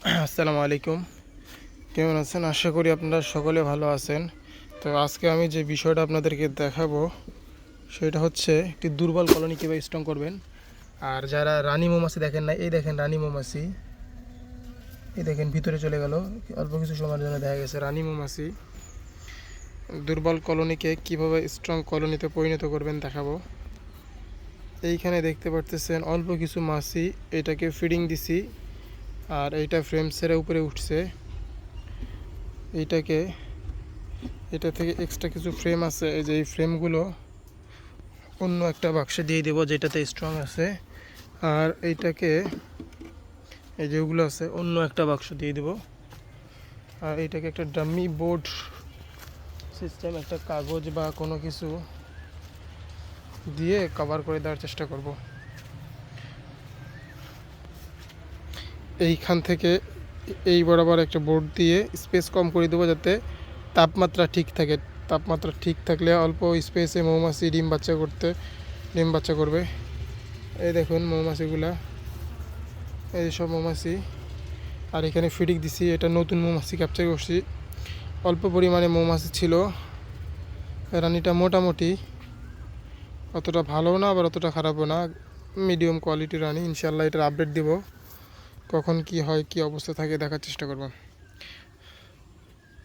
আসসালামু আলাইকুম। কেমন আছেন? আশা করি আপনারা সকলে ভালো আছেন। তো আজকে আমি যে বিষয়টা আপনাদেরকে দেখাবো সেটা হচ্ছে একটি দুর্বল কলোনি কীভাবে স্ট্রং করবেন। আর যারা রানী মৌমাছি দেখেন না, এই দেখেন রানী মৌমাছি, এই দেখেন ভিতরে চলে গেল, অল্প কিছু সময়ের জন্য দেখা গেছে রানী মৌমাছি। দুর্বল কলোনিকে কিভাবে স্ট্রং কলোনিতে পরিণত করবেন দেখাবো। এইখানে দেখতে পারতেছেন অল্প কিছু মাছি, এটাকে ফিডিং দিছি আর এইটা ফ্রেম ছেড়ে উপরে উঠছে। এটা থেকে এক্সট্রা কিছু ফ্রেম আছে, এই যে এই ফ্রেমগুলো অন্য একটা বাক্সে দিয়ে দেবো যেটাতে স্ট্রং আছে। আর এইটাকে এই যেগুলো আছে অন্য একটা বাক্স দিয়ে দেবো। আর এইটাকে একটা ডাম্মি বোর্ড সিস্টেম, একটা কাগজ বা কোনো কিছু দিয়ে কভার করে দেওয়ার চেষ্টা করব। এইখান থেকে এই বরাবর একটা বোর্ড দিয়ে স্পেস কম করে দেবো যাতে তাপমাত্রা ঠিক থাকে। তাপমাত্রা ঠিক থাকলে অল্প স্পেসে মৌমাছি ডিম বাচ্চা করবে। এই দেখুন মৌমাছিগুলা, এই সব মৌমাছি। আর এখানে ফিডিং দিছি, এটা নতুন মৌমাছি ক্যাপচার করছি। অল্প পরিমাণে মৌমাছি ছিল, রানীটা মোটামুটি অতটা ভালো না আবার অতটা খারাপও না, মিডিয়াম কোয়ালিটির রানী। ইনশাল্লাহ এটার আপডেট দিব, কখন কি হয় কি অবস্থা থাকে দেখার চেষ্টা করব।